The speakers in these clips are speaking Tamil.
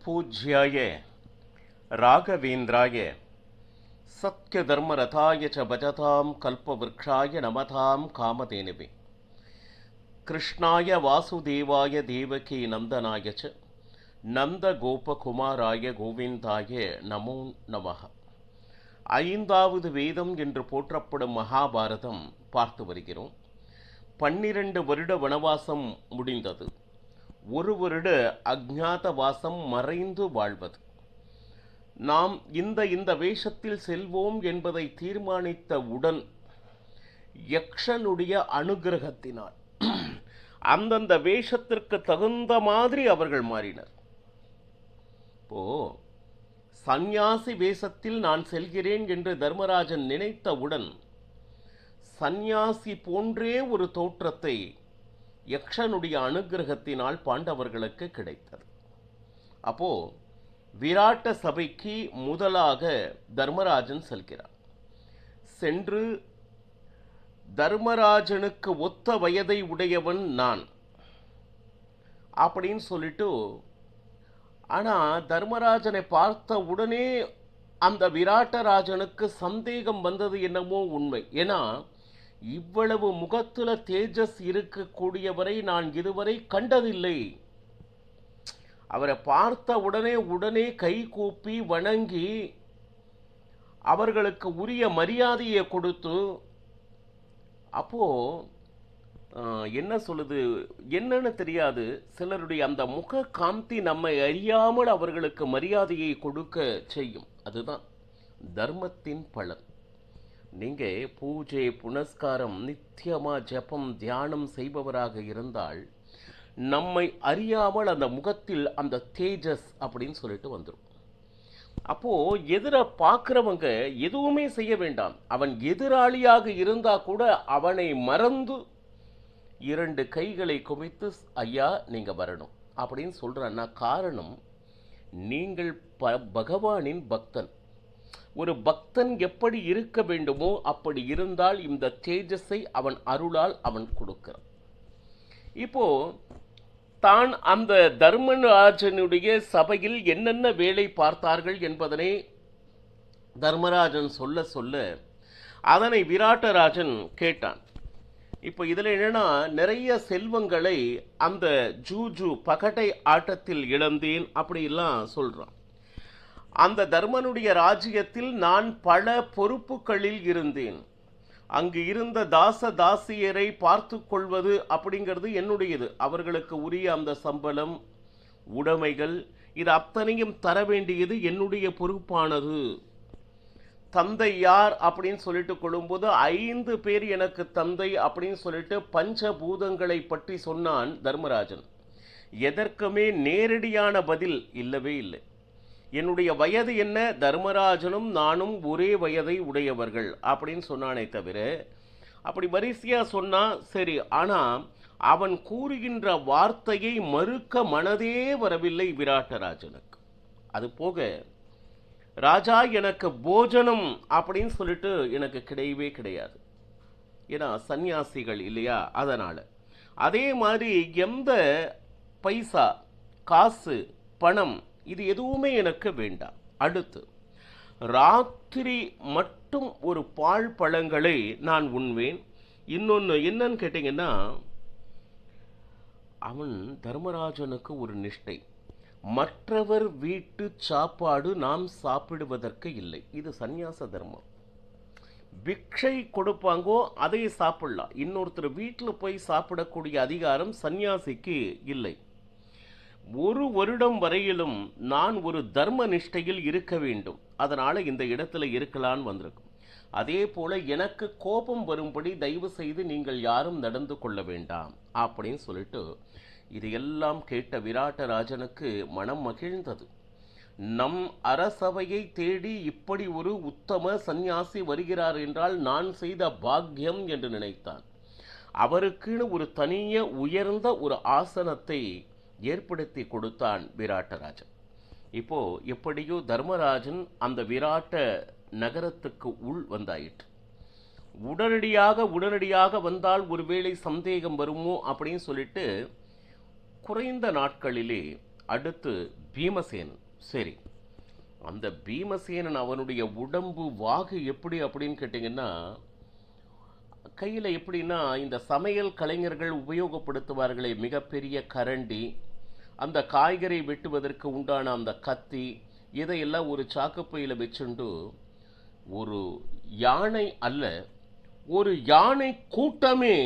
पूज्याय राघवेन्द्राय सत्यधर्मरथाय च भजतां कल्पवृक्षाय नमतां कामधेनवे कृष्णाय वासुदेवाय देवकी नंदनाय च நந்தகோபகுமாராய கோவிந்தாய நமோ நமः. ஐந்தாவது வேதம் என்று போற்றப்படும் மகாபாரதம் பார்த்து வருகிறோம். 12 வருட வனவாசம் முடிந்தது. ஒரு வருட அஜ்ஞாத வாசம் மறைந்து வாழ்வது. நாம் இந்த வேஷத்தில் செல்வோம் என்பதை தீர்மானித்தவுடன் யக்ஷனுடைய அனுகிரகத்தினால் அந்தந்த வேஷத்திற்கு தகுந்த மாதிரி அவர்கள் மாறினர். இப்போ சந்நியாசி வேஷத்தில் நான் செல்கிறேன் என்று தர்மராஜன் நினைத்தவுடன் சந்நியாசி போன்றே ஒரு தோற்றத்தை யக்ஷனுடைய அனுகிரகத்தினால் பாண்டவர்களுக்கு கிடைத்தது. அப்போ விராட்ட சபைக்கு முதலாக தர்மராஜன் செல்கிறார். சென்று தர்மராஜனுக்கு ஒத்த வயதை உடையவன் நான் அப்படின்னு சொல்லிட்டு, ஆனால் தர்மராஜனை பார்த்த உடனே அந்த விராட்டராஜனுக்கு சந்தேகம் வந்தது என்னமோ உண்மை. ஏன்னா இவ்வளவு முகத்துல தேஜஸ் இருக்கக்கூடியவரை நான் இதுவரை கண்டதில்லை. அவரை பார்த்த உடனே கை கூப்பி வணங்கி அவர்களுக்கு உரிய மரியாதையை கொடுத்து, அப்போ என்ன சொல்லுது என்னன்னு தெரியாது, சிலருடைய அந்த முக காந்தி நம்மை அறியாமல் அவர்களுக்கு மரியாதையை கொடுக்க செய்யும். அதுதான் தர்மத்தின் பலன். நீங்க பூஜை புனஸ்காரம் நித்தியமா ஜபம் தியானம் செய்பவராக இருந்தால் நம்மை அறியாமல் அந்த முகத்தில் அந்த தேஜஸ் அப்படின்னு சொல்லிட்டு வந்துடும். அப்போ எதிர பார்க்கிறவங்க எதுவுமே செய்ய வேண்டாம். அவன் எதிராளியாக இருந்தா கூட அவனை மறந்து 2 கைகளை குவித்து ஐயா நீங்க வரணும் அப்படின்னு சொல்றான்னா காரணம், நீங்கள் பகவானின் பக்தன். ஒரு பக்தன் எப்படி இருக்க வேண்டுமோ அப்படி இருந்தால் இந்த தேஜஸை அவன் அருளால் அவன் கொடுக்கிறான். இப்போ தான் அந்த தர்மராஜனுடைய சபையில் என்னென்ன வேலை பார்த்தார்கள் என்பதனை தர்மராஜன் சொல்ல சொல்ல அதனை விராட்டராஜன் கேட்டான். இப்போ இதில் என்னன்னா, நிறைய செல்வங்களை அந்த ஜூஜு பகடை ஆட்டத்தில் இழந்தேன் அப்படிலாம் சொல்றான். அந்த தர்மனுடைய ராஜ்யத்தில் நான் பல பொறுப்புகளில் இருந்தேன். அங்கு இருந்த தாச தாசியரை பார்த்து கொள்வது அப்படிங்கிறது என்னுடையது. அவர்களுக்கு உரிய அந்த சம்பளம் உடைமைகள் இது அத்தனையும் தர வேண்டியது என்னுடைய பொறுப்பானது. தந்தை யார் அப்படின்னு சொல்லிட்டு கொள்ளும்போது 5 பேர் எனக்கு தந்தை அப்படின்னு சொல்லிட்டு பஞ்சபூதங்களை பற்றி சொன்னான் தர்மராஜன். எதற்குமே நேரடியான பதில் இல்லவே இல்லை. என்னுடைய வயது என்ன, தர்மராஜனும் நானும் ஒரே வயதை உடையவர்கள் அப்படின்னு சொன்னானே தவிர, அப்படி வரிசையா சொன்னா சரி, ஆனா அவன் கூறுகின்ற வார்த்தையை மறுக்க மனதே வரவில்லை விராட்டராஜனுக்கு. அது போக ராஜா எனக்கு போஜனம் அப்படின்னு சொல்லிட்டு எனக்கு கிடையவே கிடையாது. ஏன்னா சன்னியாசிகள் இல்லையா, அதனால. அதே மாதிரி எந்த பைசா காசு பணம் இது எதுவுமே எனக்கு வேண்டாம். அடுத்து ராத்திரி மட்டும் ஒரு பால் பழங்களை நான் உண்வேன். இன்னொன்று என்னன்னு கேட்டிங்கன்னா, அவன் தர்மராஜனுக்கு ஒரு நிஷ்டை, மற்றவர் வீட்டு சாப்பாடு நாம் சாப்பிடுவதற்கு இல்லை. இது சந்நியாச தர்மம். பிக்ஷை கொடுப்பாங்கோ அதை சாப்பிடலாம். இன்னொருத்தர் வீட்டில் போய் சாப்பிடக்கூடிய அதிகாரம் சந்நியாசிக்கு இல்லை. 1 வருடம் வரையிலும் நான் ஒரு தர்ம நிஷ்டையில் இருக்க வேண்டும். அதனால இந்த இடத்துல இருக்கலான்னு வந்திருக்கும். அதே போல எனக்கு கோபம் வரும்படி தயவு செய்து நீங்கள் யாரும் நடந்து கொள்ள வேண்டாம் அப்படின்னு சொல்லிட்டு, இது எல்லாம் கேட்ட விராட்டராஜனுக்கு மனம் மகிழ்ந்தது. நம் அரசவையை தேடி இப்படி ஒரு உத்தம சந்நியாசி வருகிறார் என்றால் நான் செய்த பாக்கியம் என்று நினைத்தான். அவருக்குன்னு ஒரு தனிய உயர்ந்த ஒரு ஆசனத்தை ஏற்படுத்தி கொடுத்தான் விராட்டராஜன். இப்போ எப்படியோ தர்மராஜன் அந்த விராட்ட நகரத்துக்கு உள் வந்தாயிற்று. உடனடியாக வந்தால் ஒருவேளை சந்தேகம் வருமோ அப்படின்னு சொல்லிட்டு குறைந்த நாட்களிலே அடுத்து பீமசேனன். சரி, அந்த பீமசேனன் அவனுடைய உடம்பு வாகு எப்படி அப்படின்னு கேட்டிங்கன்னா, கையில் எப்படின்னா இந்த சமையல் கலைஞர்கள் உபயோகப்படுத்துவார்களே மிகப்பெரிய கரண்டி, அந்த காய்கறி வெட்டுவதற்கு உண்டான அந்த கத்தி, இதையெல்லாம் ஒரு சாக்குப்பையில் வச்சுண்டு ஒரு யானை அல்ல, ஒரு யானை கூட்டமே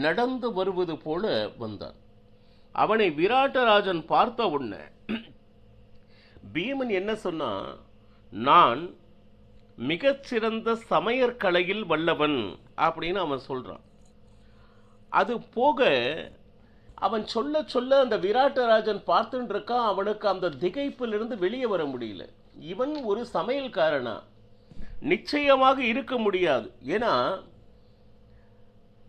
நடந்து வருவது போல வந்தான். அவனை விராட்டராஜன் பார்த்த உடனே பீமன் என்ன சொன்னா, நான் மிகச்சிறந்த சமையற்கலையில் வல்லவன் அப்படின்னு அவன் சொல்றான். அது போக அவன் சொல்ல சொல்ல அந்த விராட்டராஜன் பார்த்துட்டு இருக்கான். அவனுக்கு அந்த திகைப்பிலிருந்து வெளியே வர முடியல. இவன் ஒரு சமையல்காரனா? நிச்சயமாக இருக்க முடியாது. ஏன்னா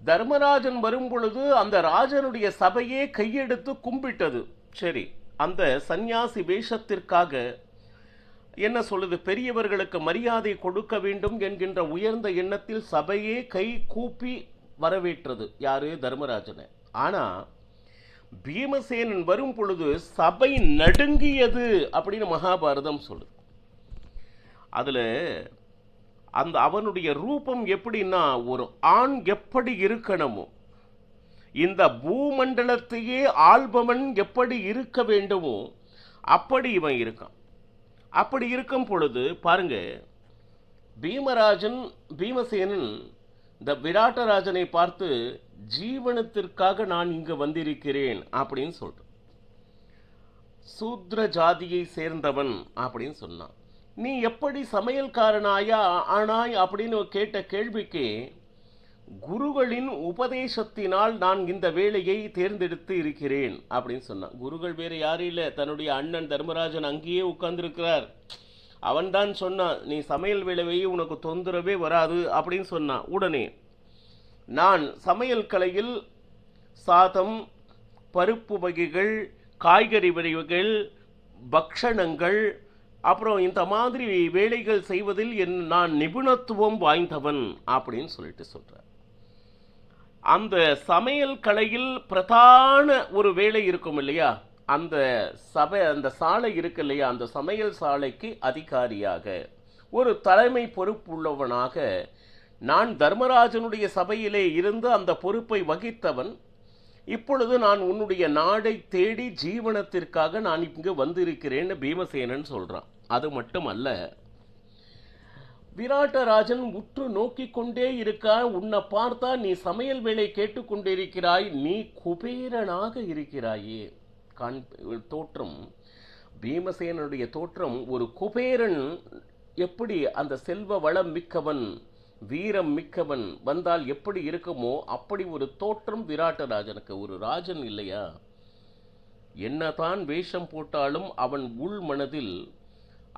தர்மராஜன் வரும் பொழுது அந்த ராஜனுடைய சபையே கையெடுத்து கும்பிட்டது. சரி, அந்த சந்நியாசி வேஷத்திற்காக என்ன சொல்லுது, பெரியவர்களுக்கு மரியாதை கொடுக்க வேண்டும் என்கின்ற உயர்ந்த எண்ணத்தில் சபையே கை கூப்பி வரவேற்றது. யாரு? தர்மராஜனை. ஆனா பீமசேனன் வரும் பொழுது சபை நடுங்கியது அப்படின்னு மகாபாரதம் சொல்லுது. அதுல அந்த அவனுடைய ரூபம் எப்படின்னா, ஒரு ஆண் எப்படி இருக்கணுமோ, இந்த பூமண்டலத்தையே ஆள்பவன் எப்படி இருக்க வேண்டுமோ அப்படி இவன் இருக்கான். அப்படி இருக்கும் பொழுது பாருங்க, பீமசேனன் இந்த விராட்டராஜனை பார்த்து, ஜீவனத்திற்காக நான் இங்கு வந்திருக்கிறேன் அப்படின்னு சொல்றான். சூத்ர ஜாதியை சேர்ந்தவன் அப்படின்னு சொன்னான். நீ எப்படி சமையல்காரனாயா ஆனாய் அப்படின்னு கேட்ட கேள்விக்கு, குருகளின் உபதேசத்தினால் நான் இந்த வேலையை தேர்ந்தெடுத்து இருக்கிறேன் அப்படின்னு சொன்னான். குருகள் வேறு யாரும் இல்லை, தன்னுடைய அண்ணன் தர்மராஜன் அங்கேயே உட்கார்ந்துருக்கிறார். அவன்தான் சொன்னான், நீ சமையல் வேலையை உனக்கு தொந்தரவே வராது அப்படின்னு சொன்னான். உடனே நான் சமையல் கலையில் சாதம், பருப்பு வகைகள், காய்கறி வகைகள், பக்ஷணங்கள், அப்புறம் இந்த மாதிரி வேலைகள் செய்வதில் நான் நிபுணத்துவம் வாய்ந்தவன் அப்படின்னு சொல்லிட்டு சொல்றார். அந்த சமையல் கலையில் பிரதான ஒரு வேலை இருக்கும் இல்லையா, அந்த சாலை இருக்கு இல்லையா, அந்த சமையல் சாலைக்கு அதிகாரியாக ஒரு தலைமை பொறுப்புள்ளவனாக நான் தர்மராஜனுடைய சபையிலே இருந்து அந்த பொறுப்பை வகித்தவன். இப்பொழுது நான் உன்னுடைய நாடை தேடி ஜீவனத்திற்காக நான் இங்கு வந்திருக்கிறேன்னு பீமசேனன் சொல்றான். அது மட்டுமல்ல, விராட்டராஜன் உற்று நோக்கி கொண்டே இருக்கா. உன்னை பார்த்தா நீ சமையல் வேலை கேட்டுக்கொண்டிருக்கிறாய், நீ குபேரனாக இருக்கிறாயே. தோற்றம், பீமசேனனுடைய தோற்றம் ஒரு குபேரன் எப்படி அந்த செல்வ வளம் மிக்கவன், வீரம் மிக்கவன் வந்தால் எப்படி இருக்குமோ அப்படி ஒரு தோற்றம் விராட்டராஜனுக்கு. ஒரு ராஜன் இல்லையா, என்னதான் வேஷம் போட்டாலும் அவன் உள் மனதில்,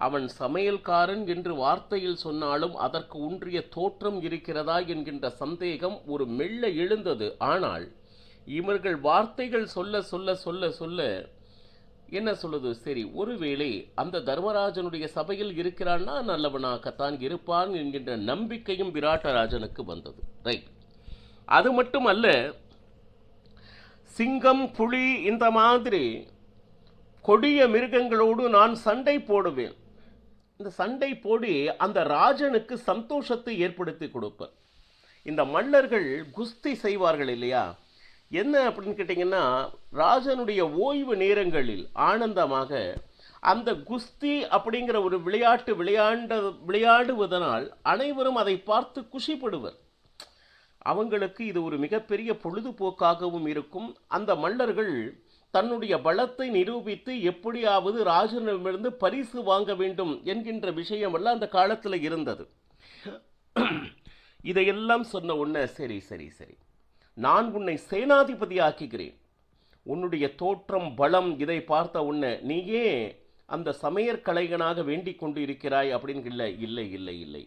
அவன் சமையல்காரன் என்று வார்த்தையில் சொன்னாலும் அதற்கு ஒன்றிய தோற்றம் இருக்கிறதா என்கின்ற சந்தேகம் ஒரு மெல்ல எழுந்தது. ஆனால் இவர்கள் வார்த்தைகள் சொல்ல சொல்ல சொல்ல சொல்ல என்ன சொல்லுது, சரி ஒருவேளை அந்த தர்மராஜனுடைய சபையில் இருக்கிறான்னா நல்லவனாகத்தான் இருப்பான் என்கின்ற நம்பிக்கையும் விராட்டராஜனுக்கு வந்தது. ரைட். அது மட்டும் அல்ல, சிங்கம், புலி இந்த மாதிரி கொடிய மிருகங்களோடு நான் சண்டை போடுவேன். இந்த சண்டை போடி அந்த ராஜனுக்கு சந்தோஷத்தை ஏற்படுத்தி கொடுப்பேன். இந்த மன்னர்கள் குஸ்தி செய்வார்கள் இல்லையா, என்ன அப்படின்னு கேட்டிங்கன்னா, ராஜனுடைய ஓய்வு நேரங்களில் ஆனந்தமாக அந்த குஸ்தி அப்படிங்கிற ஒரு விளையாட்டு விளையாடுவதனால் அனைவரும் அதை பார்த்து குஷிப்படுவர். அவங்களுக்கு இது ஒரு மிகப்பெரிய பொழுதுபோக்காகவும் இருக்கும். அந்த மன்னர்கள் தன்னுடைய பலத்தை நிரூபித்து எப்படியாவது ராஜனிடமிருந்து பரிசு வாங்க வேண்டும் என்கின்ற விஷயமெல்லாம் அந்த காலத்தில் இருந்தது. இதையெல்லாம் சொன்ன உடனே சரி சரி சரி, நான் உன்னை சேனாதிபதி ஆக்குகிறேன். உன்னுடைய தோற்றம், பலம் இதை பார்த்த உடனே நீயே அந்த சமையற்கலைஞனாக வேண்டிக் கொண்டு இருக்கிறாய் அப்படின்னு. இல்லை இல்லை இல்லை இல்லை,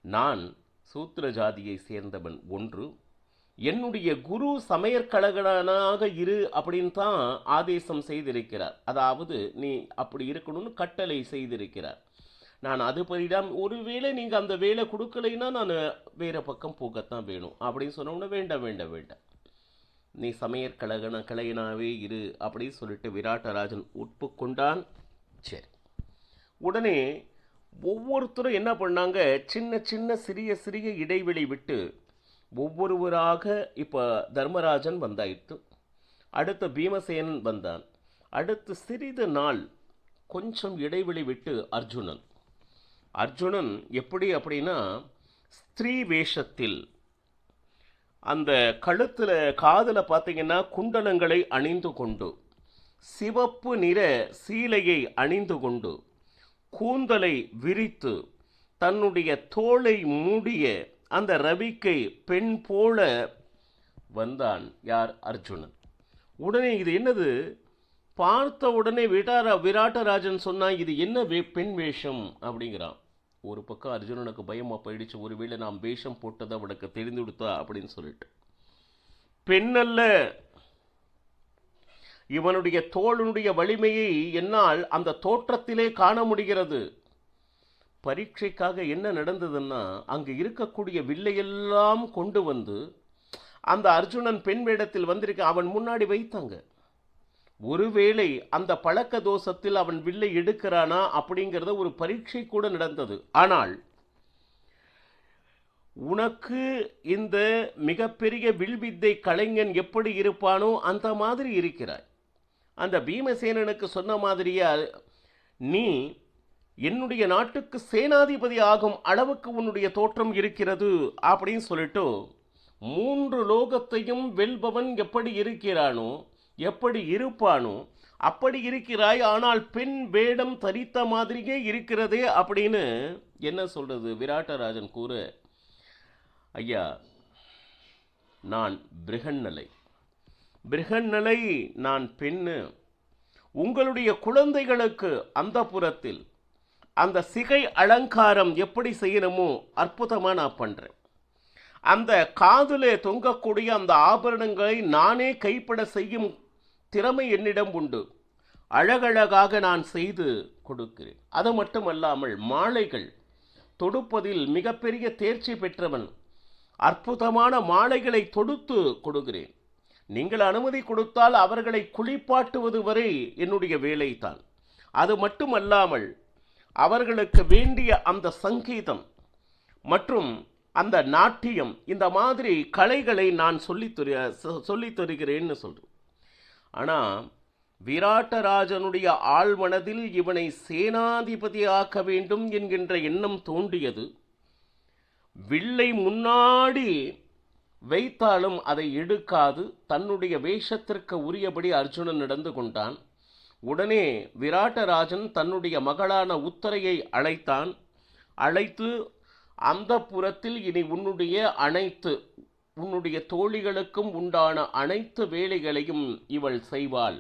நான் சூத்திர ஜாதியை சேர்ந்தவன். ஒன்று, என்னுடைய குரு சமையற்கலைஞனாக இரு அப்படின்னு தான் ஆதேசம் செய்திருக்கிறார். அதாவது நீ அப்படி இருக்கணும்னு கட்டளை செய்திருக்கிறார். நான் அதுபடிதான், ஒருவேளை நீங்கள் அந்த வேலை கொடுக்கலைன்னா நான் வேறு பக்கம் போகத்தான் வேணும் அப்படின்னு சொன்னோம்னா வேண்டாம் வேண்டாம் வேண்டாம், நீ சமையற் கலைஞனாவே இரு அப்படின்னு சொல்லிட்டு விராட்டராஜன் ஒப்புக்கொண்டான். சரி, உடனே ஒவ்வொருத்தரும் என்ன பண்ணாங்க, சின்ன சின்ன சிறிய சிறிய இடைவெளி விட்டு ஒவ்வொருவராக இப்போ தர்மராஜன் வந்தாயிற்று, அடுத்த பீமசேனன் வந்தான், அடுத்து சிறிது நாள் கொஞ்சம் இடைவெளி விட்டு அர்ஜுனன் எப்படி அப்படின்னா ஸ்திரீ வேஷத்தில் அந்த கழுத்தில் காதில் பார்த்தீங்கன்னா குண்டலங்களை அணிந்து கொண்டு, சிவப்பு நிற சீலையை அணிந்து கொண்டு, கூந்தலை விரித்து, தன்னுடைய தோளை மூடிய அந்த ரவிக்கை பெண் போல வந்தான். யார்? அர்ஜுனன். உடனே இது என்னது பார்த்த உடனே விராட்டராஜன் சொன்னான், இது என்ன பெண் வேஷம் அப்படிங்கிறான். ஒரு பக்கம் அர்ஜுனனுக்கு பயமாக போயிடுச்சு, ஒருவேளை நாம் வேஷம் போட்டதை அவனுக்கு தெரிந்து கொடுத்தா அப்படின்னு சொல்லிட்டு. பெண்ணல்ல, இவனுடைய தோளுடைய வலிமையை என்னால் அந்த தோற்றத்திலே காண முடிகிறது. பரீட்சைக்காக என்ன நடந்ததுன்னா, அங்கு இருக்கக்கூடிய வில்லையெல்லாம் கொண்டு வந்து அந்த அர்ஜுனன் பெண் வேடத்தில் வந்திருக்க அவன் முன்னாடி வைத்தாங்க. ஒருவேளை அந்த பழக்க தோஷத்தில் அவன் வில்லை எடுக்கிறானா அப்படிங்கிறத ஒரு பரீட்சை கூட நடந்தது. ஆனால் உனக்கு இந்த மிகப்பெரிய வில்வித்தை கலைஞன் எப்படி இருப்பானோ அந்த மாதிரி இருக்கிறாய். அந்த பீமசேனனுக்கு சொன்ன மாதிரியா, நீ என்னுடைய நாட்டுக்கு சேனாதிபதி ஆகும் அளவுக்கு உன்னுடைய தோற்றம் இருக்கிறது அப்படின்னு சொல்லிட்டு, 3 லோகத்தையும் வெல்பவன் எப்படி இருக்கிறானோ, எப்படி இருப்பானோ அப்படி இருக்கிறாய், ஆனால் பெண் வேடம் தரித்த மாதிரியே இருக்கிறதே அப்படின்னு என்ன சொல்றது விராட்டராஜன் கூற, ஐயா நான் பிருகன்னலை, நான் பெண்ணு. உங்களுடைய குழந்தைகளுக்கு அந்த புறத்தில் அந்த சிகை அலங்காரம் எப்படி செய்யணுமோ அற்புதமாக நான் பண்ணுறேன். அந்த காதிலே தொங்கக்கூடிய அந்த ஆபரணங்களை நானே கைப்பட செய்யும் திறமை என்னிடம் உண்டு. அழகழகாக நான் செய்து கொடுக்கிறேன். அது மட்டுமல்லாமல் மாலைகள் தொடுப்பதில் மிகப்பெரிய தேர்ச்சி பெற்றவன். அற்புதமான மாலைகளை தொடுத்து கொடுக்கிறேன். நீங்கள் அனுமதி கொடுத்தால் அவர்களை குளிப்பாட்டுவது வரை என்னுடைய வேலைதான். அது மட்டுமல்லாமல் அவர்களுக்கு வேண்டிய அந்த சங்கீதம் மற்றும் அந்த நாட்டியம், இந்த மாதிரி கலைகளை நான் சொல்லித் தருகிறேன்னு சொல்கிறேன். ஆனால் விராட்டராஜனுடைய ஆழ்மனதில் இவனை சேனாதிபதியாக்க வேண்டும் என்கின்ற எண்ணம் தோன்றியது. வில்லை முன்னாடி வைத்தாலும் அதை எடுக்காது தன்னுடைய வேஷத்திற்கு உரியபடி அர்ஜுனன் நடந்து கொண்டான். உடனே விராட்டராஜன் தன்னுடைய மகளான உத்தரையை அழைத்து அந்த புறத்தில் இனி உன்னுடைய தோழிகளுக்கும் உண்டான அனைத்து வேலைகளையும் இவள் செய்வாள்.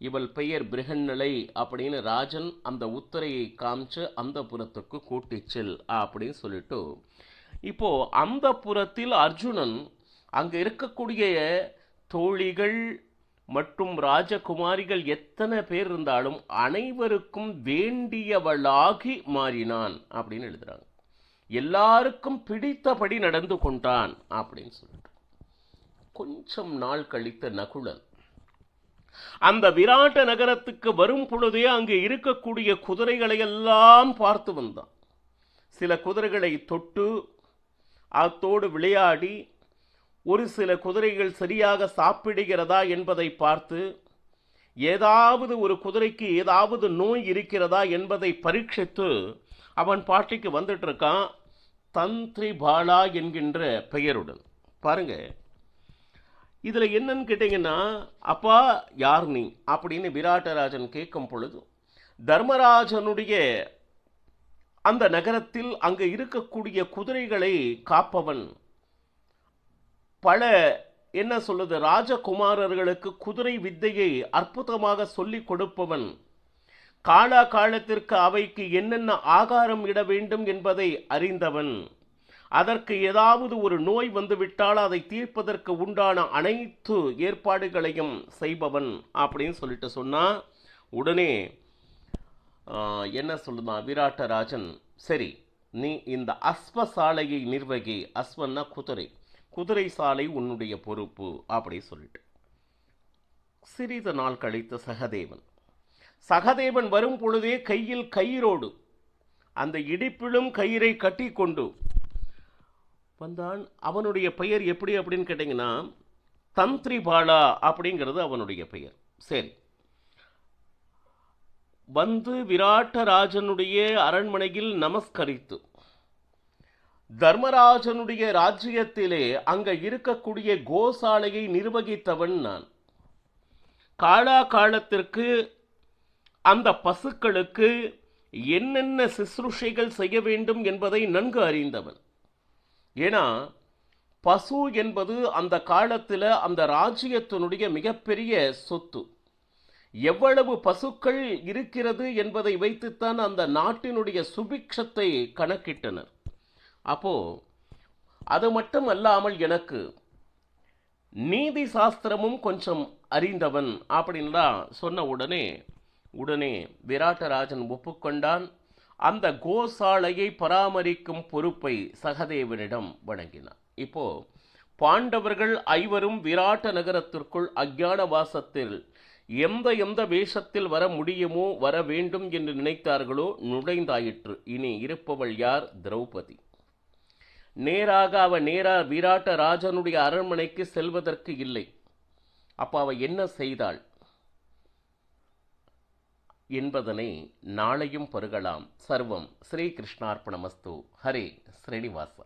இவள் பெயர் பிருகன்னலை அப்படின்னு ராஜன் அந்த உத்தரையை காமிச்சு அந்த புறத்துக்கு கூட்டிச் செல் அப்படின்னு சொல்லிட்டு, இப்போ அந்த புறத்தில் அர்ஜுனன் அங்கே இருக்கக்கூடிய தோழிகள் மற்றும் ராஜகுமாரிகள் எத்தனை பேர் இருந்தாலும் அனைவருக்கும் வேண்டியவளாகி மாறினான் அப்படின்னு எழுதுறாங்க. எல்லாருக்கும் பிடித்தபடி நடந்து கொண்டான் அப்படின்னு சொல்லிட்டு. கொஞ்சம் நாள் கழித்த நகுலன் அந்த விராட்ட நகரத்துக்கு வரும் பொழுதே அங்கே இருக்கக்கூடிய குதிரைகளை எல்லாம் பார்த்து வந்தான். சில குதிரைகளை தொட்டு அத்தோடு விளையாடி, ஒரு சில குதிரைகள் சரியாக சாப்பிடுகிறதா என்பதை பார்த்து, ஏதாவது ஒரு குதிரைக்கு ஏதாவது நோய் இருக்கிறதா என்பதை பரீட்சித்து அவன் பாட்டிக்கு வந்துட்டு இருக்கான், தந்திரி பாலா என்கின்ற பெயருடன். பாருங்க, இதுல என்னன்னு கேட்டீங்கன்னா, அப்பா யார் நீ அப்படின்னு விராட்டராஜன் கேட்கும் பொழுது, தர்மராஜனுடைய அந்த நகரத்தில் அங்கு இருக்கக்கூடிய குதிரைகளை காப்பவன், பல என்ன சொல்லுது ராஜகுமாரர்களுக்கு குதிரை வித்தையை அற்புதமாக சொல்லிக் கொடுப்பவன், காலத்திற்கு அவைக்கு என்னென்ன ஆகாரம் இட வேண்டும் என்பதை அறிந்தவன், அதற்கு ஏதாவது ஒரு நோய் வந்துவிட்டால் அதை தீர்ப்பதற்கு உண்டான அனைத்து ஏற்பாடுகளையும் செய்பவன் அப்படின்னு சொல்லிட்டு சொன்னா. உடனே என்ன சொல்லுதான் விராட்டராஜன், சரி நீ இந்த அஸ்வசாலையை நிர்வகி, அஸ்வன்னா குதிரை, குதிரை சாலை உன்னுடைய பொறுப்பு அப்படி சொல்லிட்டு சிறிது நாள் கழித்த சகதேவன் வரும் பொழுதே கையில் கயிறோடு அந்த இடிப்பிலும் கயிறை கட்டி கொண்டு வந்தான். அவனுடைய பெயர் எப்படி அப்படின்னு கேட்டிங்கன்னா தந்திரிபாலா அப்படிங்கிறது அவனுடைய பெயர். சரி, வந்து விராட்டராஜனுடைய அரண்மனையில் நமஸ்கரித்து தர்மராஜனுடைய ராஜ்யத்திலே அங்க இருக்கக்கூடிய கோசாலையை நிர்வகித்தவன் நான். காலத்திற்கு அந்த பசுக்களுக்கு என்னென்ன சிசுருஷைகள் செய்ய வேண்டும் என்பதை நன்கு அறிந்தவன். ஏன்னா பசு என்பது அந்த காலத்தில் அந்த ராஜ்யத்தினுடைய மிகப்பெரிய சொத்து. எவ்வளவு பசுக்கள் இருக்கிறது என்பதை வைத்துத்தான் அந்த நாட்டினுடைய சுபிக்ஷத்தை கணக்கிட்டனர். அப்போ அது மட்டும் அல்லாமல் எனக்கு நீதி சாஸ்திரமும் கொஞ்சம் அறிந்தவன் அப்படின்லாம் சொன்ன உடனே விராட்டராஜன் ஒப்புக்கொண்டான். அந்த கோசாலையை பராமரிக்கும் பொறுப்பை சகதேவனிடம் வழங்கினான். இப்போ பாண்டவர்கள் ஐவரும் விராட்ட நகரத்திற்குள் அஞ்ஞான வாசத்தில் எந்த வேஷத்தில் வர முடியுமோ வர வேண்டும் என்று நினைத்தார்களோ நுழைந்தாயிற்று. இனி இருப்பவள் யார்? திரௌபதி. அவ விராட்ட ராஜனுடைய அரண்மனைக்கு செல்வதற்கு இல்லை. அப்ப அவ என்ன செய்தாள் என்பதனை நாளையும் பருகலாம். சர்வம் ஸ்ரீ கிருஷ்ணார்ப்பணமஸ்து. ஹரே ஸ்ரீனிவாச.